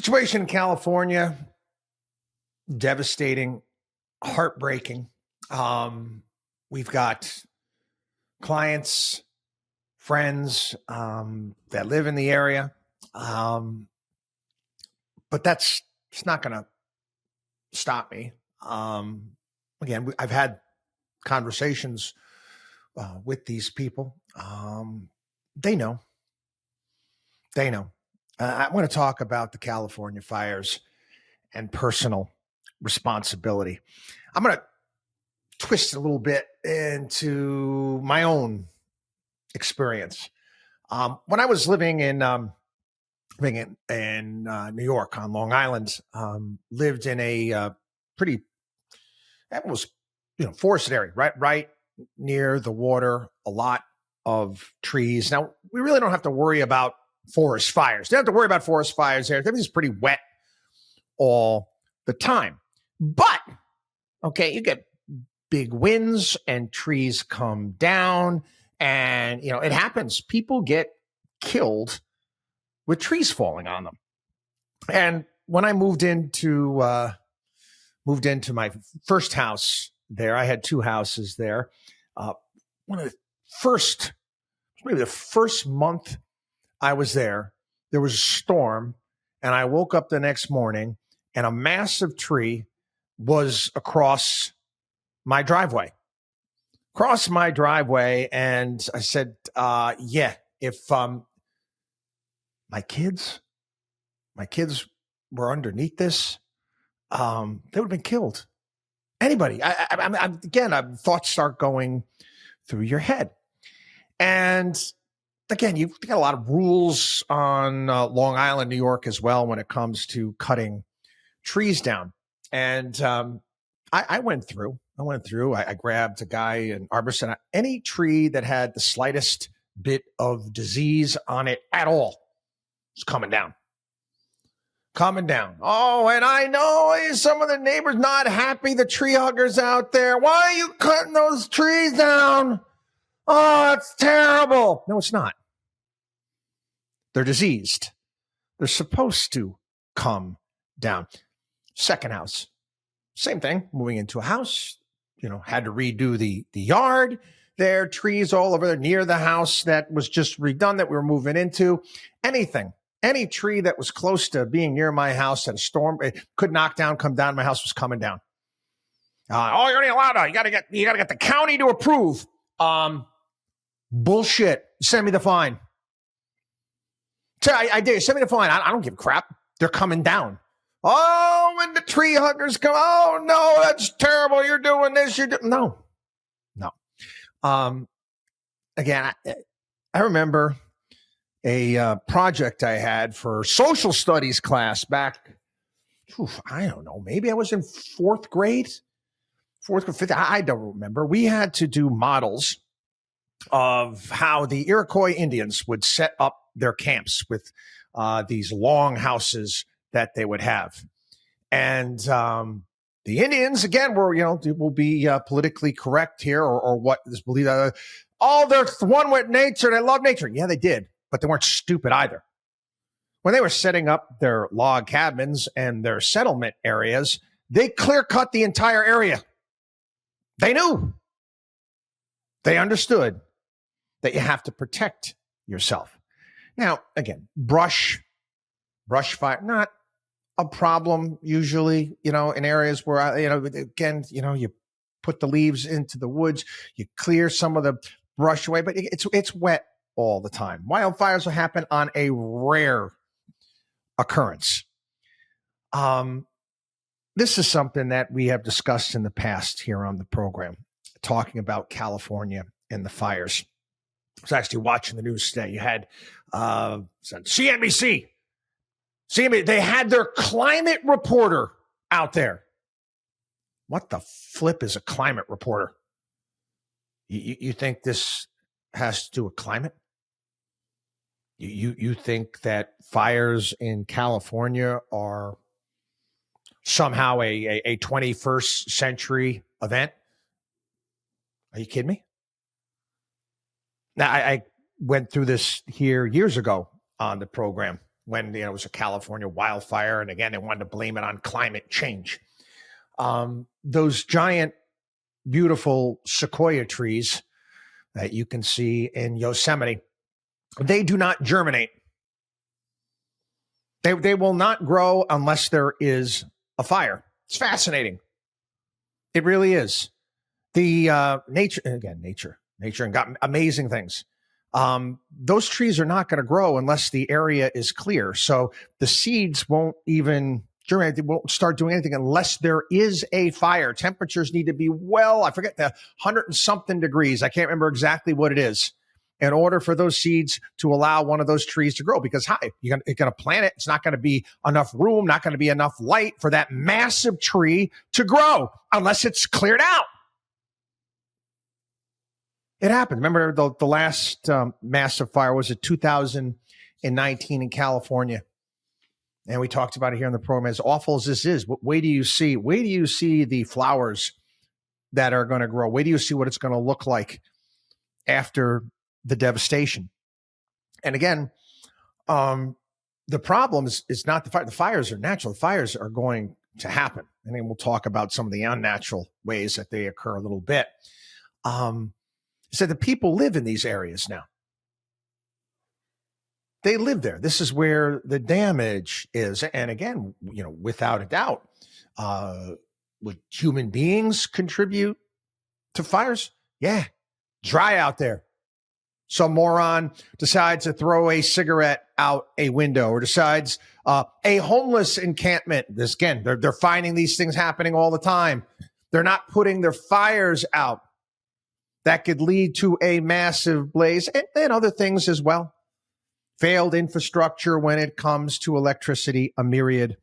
Situation in California, devastating, heartbreaking. We've got clients, friends that live in the area, but it's not going to stop me. Again, I've had conversations with these people. They know. I want to talk about the California fires and personal responsibility. I'm going to twist it a little bit into my own experience. When I was living in New York on Long Island, lived in a pretty, that was, forested area, right near the water, a lot of trees. Now, we really don't have to worry about forest fires. Don't have to worry about forest fires there. Everything's pretty wet all the time. But, okay, you get big winds and trees come down and, it happens. People get killed with trees falling on them. And when I moved into my first house there, I had two houses there. One of the first, maybe the first month I was there was a storm, and I woke up the next morning and a massive tree was across my driveway. And I said, if my kids were underneath this, they would have been killed. Anybody. Again, thoughts start going through your head. And again, you've got a lot of rules on Long Island, New York as well when it comes to cutting trees down. And I went through. I grabbed a guy in arborist, and any tree that had the slightest bit of disease on it at all was coming down. Oh, and I know some of the neighbors not happy, the tree huggers out there. Why are you cutting those trees down? Oh, that's terrible. No, it's not. They're diseased. They're supposed to come down. Second house, same thing. Moving into a house, had to redo the yard. There are trees all over there near the house that was just redone that we were moving into. Any tree that was close to being near my house at a storm, it could knock down, come down. My house was coming down. You're only allowed to. You gotta get the county to approve. Bullshit. Send me the fine. I did. Send me the fine. I don't give a crap. They're coming down. Oh, when the tree huggers come. Oh no, that's terrible. You're doing this. No. Again, I remember a project I had for social studies class back. I don't know. Maybe I was in fourth grade, fifth. I don't remember. We had to do models of how the Iroquois Indians would set up their camps with these long houses that they would have. And the Indians, again, will be politically correct here or what is believed. They're one with nature. They love nature. Yeah, they did, but they weren't stupid either. When they were setting up their log cabins and their settlement areas, they clear cut the entire area. They knew. They understood that you have to protect yourself. Now, again, brush fire, not a problem usually, in areas where, you put the leaves into the woods, you clear some of the brush away, but it's wet all the time. Wildfires will happen on a rare occurrence. This is something that we have discussed in the past here on the program, talking about California and the fires. I was actually watching the news today. You had CNBC. They had their climate reporter out there. What the flip is a climate reporter? You think this has to do with climate? You think that fires in California are somehow a 21st century event? Are you kidding me? Now, I went through this here years ago on the program. when it was a California wildfire. And again, they wanted to blame it on climate change. Those giant, beautiful sequoia trees that you can see in Yosemite, they do not germinate. They will not grow unless there is a fire. It's fascinating. It really is. The nature and got amazing things. Those trees are not going to grow unless the area is clear. So the seeds won't even germinate. They won't start doing anything unless there is a fire. Temperatures need to be I forget, the 100 and something degrees. I can't remember exactly what it is, in order for those seeds to allow one of those trees to grow. Because you're going to plant it. It's not going to be enough room, not going to be enough light for that massive tree to grow unless it's cleared out. It happened. Remember the last massive fire was in 2019 in California. And we talked about it here on the program. As awful as this is, wait do you see the flowers that are going to grow? Wait do you see what it's going to look like after the devastation? And again, the problem is not the fire. The fires are natural. The fires are going to happen. And then we'll talk about some of the unnatural ways that they occur a little bit. So the people live in these areas now. They live there. This is where the damage is. And again, without a doubt, would human beings contribute to fires? Yeah. Dry out there. Some moron decides to throw a cigarette out a window, or decides a homeless encampment. This again, they're finding these things happening all the time. They're not putting their fires out. That could lead to a massive blaze and other things as well. Failed infrastructure when it comes to electricity, a myriad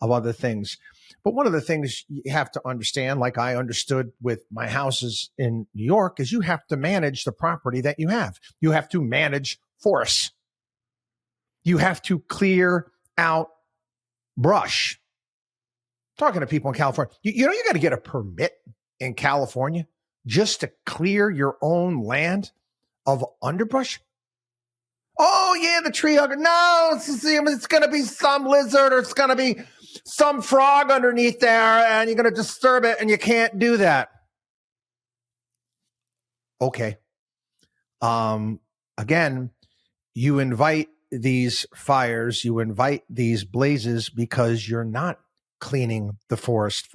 of other things. But one of the things you have to understand, like I understood with my houses in New York, is you have to manage the property that you have. You have to manage forests. You have to clear out brush. Talking to people in California, you got to get a permit in California just to clear your own land of underbrush. Oh, yeah, the tree hugger. No, it's going to be some lizard, or it's going to be some frog underneath there, and you're going to disturb it, and you can't do that. Okay. Again, you invite these fires, you invite these blazes because you're not cleaning the forest.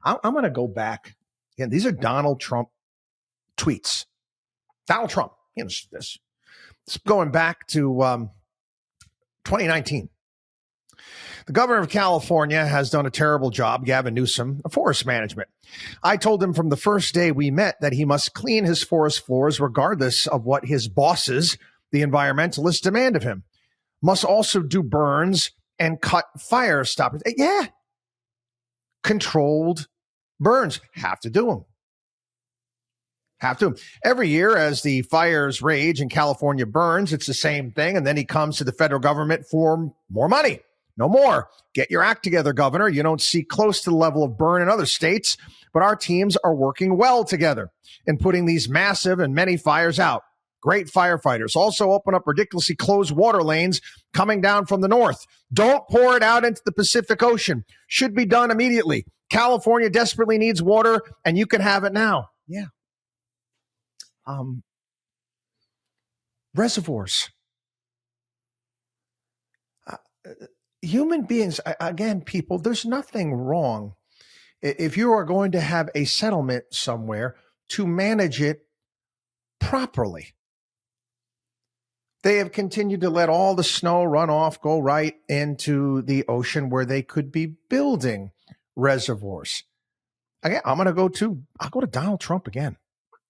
I'm going to go back. Again, these are Donald Trump tweets. Donald Trump, this. It's going back to 2019. The governor of California has done a terrible job, Gavin Newsom, of forest management. I told him from the first day we met that he must clean his forest floors regardless of what his bosses, the environmentalists, demand of him. Must also do burns and cut fire stoppers. Yeah. Controlled burns. Have to do them. Have to. Every year as the fires rage and California burns, it's the same thing. And then he comes to the federal government for more money. No more. Get your act together, Governor. You don't see close to the level of burn in other states, but our teams are working well together in putting these massive and many fires out. Great firefighters. Also open up ridiculously closed water lanes coming down from the north. Don't pour it out into the Pacific Ocean. Should be done immediately. California desperately needs water, and you can have it now. Yeah. Reservoirs. Human beings, again, people, there's nothing wrong if you are going to have a settlement somewhere to manage it properly. They have continued to let all the snow run off, go right into the ocean where they could be building reservoirs. Again, I'll go to Donald Trump again.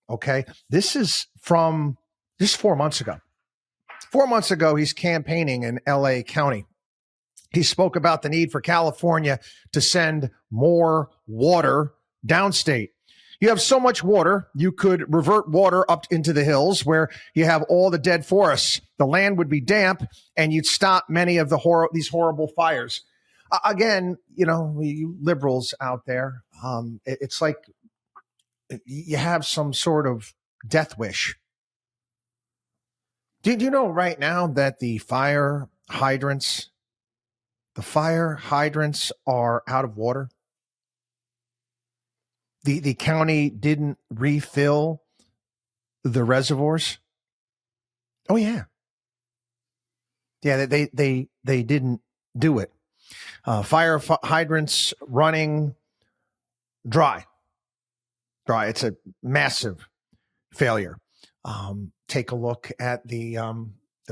Okay. This is from 4 months ago. 4 months ago, he's campaigning in LA County. He spoke about the need for California to send more water downstate. You have so much water, you could revert water up into the hills where you have all the dead forests. The land would be damp, and you'd stop many of these horrible fires. Again, you liberals out there, it's like you have some sort of death wish. Did you know right now that the fire hydrants The fire hydrants are out of water. The county didn't refill the reservoirs. Oh yeah. Yeah, they didn't do it. Fire hydrants running dry. It's a massive failure. Take a look at the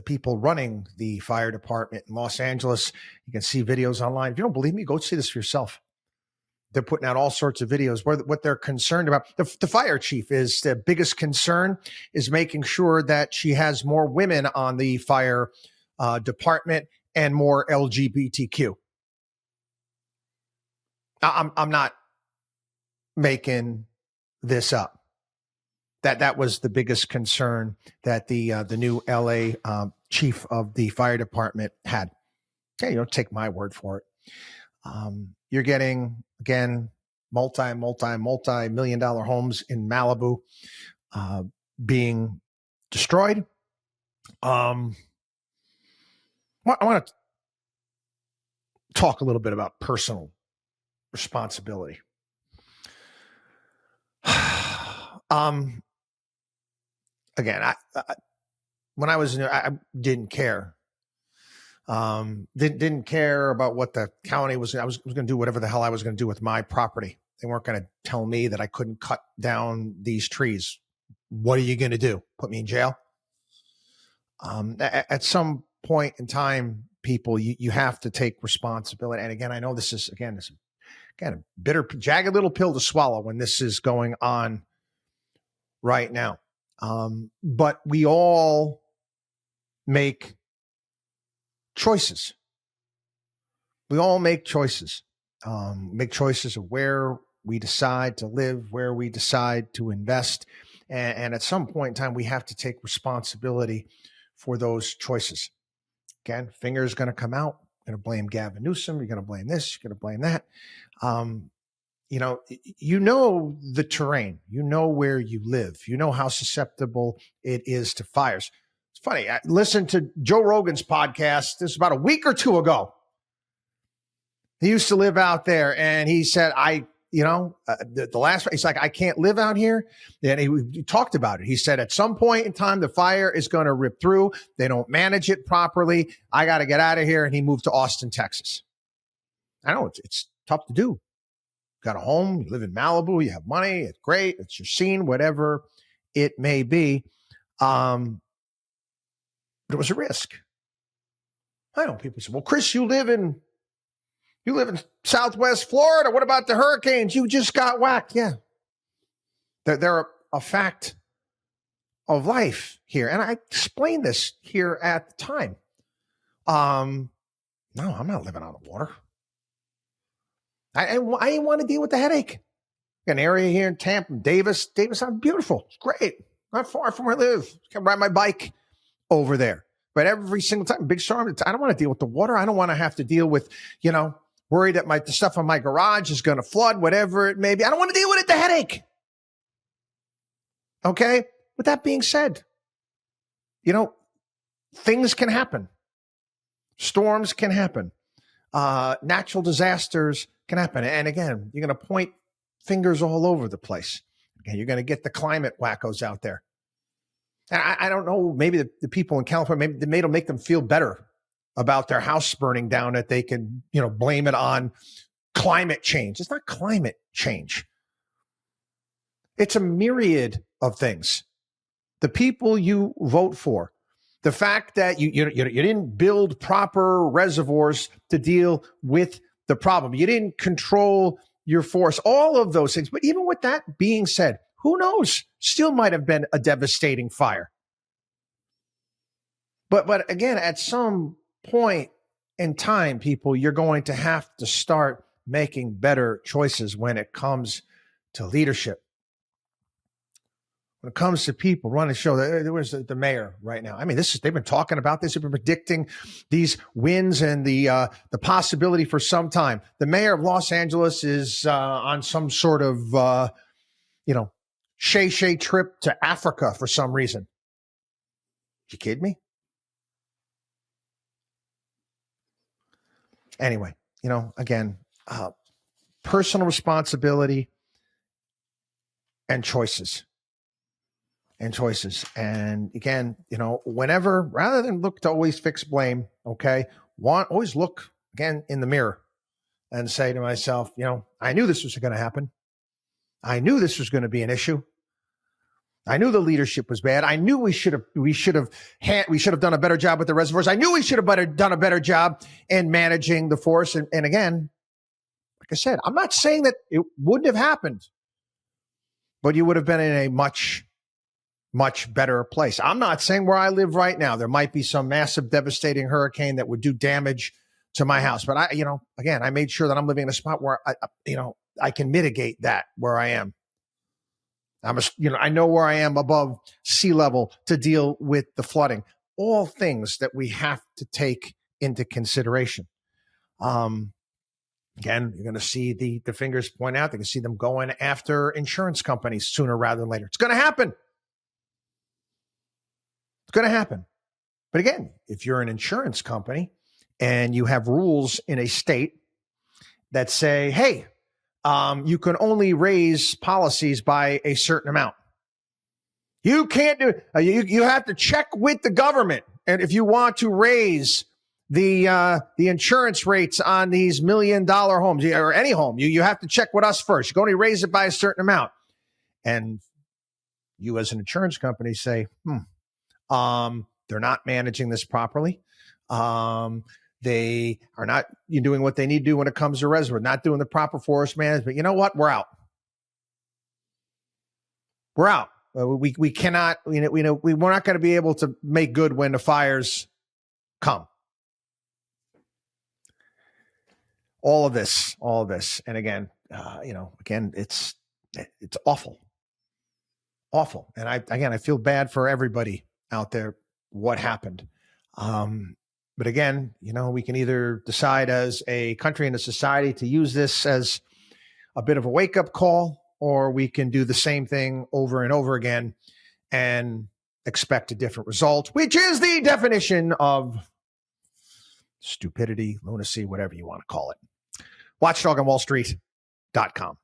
people running the fire department in Los Angeles. You can see videos online. If you don't believe me, go see this for yourself. They're putting out all sorts of videos where what they're concerned about. The fire chief is the biggest concern is making sure that she has more women on the fire department and more LGBTQ. I'm not making this up. That was the biggest concern that the new LA chief of the fire department had. Okay, you don't take my word for it. You're getting, again, multi-million-dollar homes in Malibu being destroyed. I want to talk a little bit about personal responsibility. Again, I when I was new, I didn't care. Didn't care about what the county was. I was going to do whatever the hell I was going to do with my property. They weren't going to tell me that I couldn't cut down these trees. What are you going to do? Put me in jail? At some point in time, people, you have to take responsibility. And again, I know this is a bitter, jagged little pill to swallow when this is going on right now. But we all make choices. We all make choices. Make choices of where we decide to live, where we decide to invest. And at some point in time, we have to take responsibility for those choices. Again, finger's going to come out. You're going to blame Gavin Newsom. You're going to blame this. You're going to blame that. You know the terrain. You know where you live. You know how susceptible it is to fires. It's funny. I listened to Joe Rogan's podcast. This was about a week or two ago. He used to live out there, and he said, the last, he's like, I can't live out here. And he talked about it. He said, at some point in time, the fire is going to rip through. They don't manage it properly. I got to get out of here. And he moved to Austin, Texas. I know it's tough to do. Got a home, you live in Malibu, you have money, it's great, it's your scene, whatever it may be. But it was a risk. I know people say, well, Chris, you live in Southwest Florida. What about the hurricanes? You just got whacked. Yeah. They're a fact of life here. And I explained this here at the time. No, I'm not living out of water. I didn't want to deal with the headache. An area here in Tampa, Davis, I'm beautiful. It's great. Not far from where I live. I can ride my bike over there. But every single time, big storm, I don't want to deal with the water. I don't want to have to deal with, worried that the stuff in my garage is going to flood, whatever it may be. I don't want to deal with it, the headache. Okay? With that being said, things can happen. Storms can happen. Natural disasters can happen. And again, you're going to point fingers all over the place. Again, you're going to get the climate wackos out there. And I don't know, maybe the people in California, maybe it'll make them feel better about their house burning down, that they can, blame it on climate change. It's not climate change. It's a myriad of things. The people you vote for, the fact that you didn't build proper reservoirs to deal with the problem. You didn't control your force, all of those things. But even with that being said, who knows? Still might have been a devastating fire. But again, at some point in time, people, you're going to have to start making better choices when it comes to leadership. When it comes to people running the show, there was the mayor right now. I mean, they've been talking about this. They've been predicting these wins and the possibility for some time. The mayor of Los Angeles is on some sort of, shay trip to Africa for some reason. You kidding me? Anyway, again, personal responsibility and choices. And again, whenever, rather than look to always fix blame, okay, always look again in the mirror and say to myself, I knew this was going to happen. I knew this was going to be an issue. I knew the leadership was bad. I knew we should have done a better job with the reservoirs. I knew we should have done a better job in managing the forest. And again, like I said, I'm not saying that it wouldn't have happened, but you would have been in a much, much better place. I'm not saying where I live right now, there might be some massive, devastating hurricane that would do damage to my house. But I made sure that I'm living in a spot where I can mitigate that where I am. I know where I am above sea level to deal with the flooding. All things that we have to take into consideration. Again, you're going to see the fingers point out. They can see them going after insurance companies sooner rather than later. It's going to happen. It's going to happen. But again, if you're an insurance company and you have rules in a state that say, hey, you can only raise policies by a certain amount. You can't do it. You have to check with the government. And if you want to raise the insurance rates on these $1 million homes or any home, you have to check with us first. You can only raise it by a certain amount. And you as an insurance company say, they're not managing this properly. They are not doing what they need to do when it comes to reservoir, not doing the proper forest management. You know what? We're out. We're out. We cannot, we're not going to be able to make good when the fires come. All of this. And again, it's awful. Awful. And I feel bad for everybody out there what happened. But again, we can either decide as a country and a society to use this as a bit of a wake-up call, or we can do the same thing over and over again and expect a different result, which is the definition of stupidity, lunacy, whatever you want to call it. Watchdog on WallStreet.com.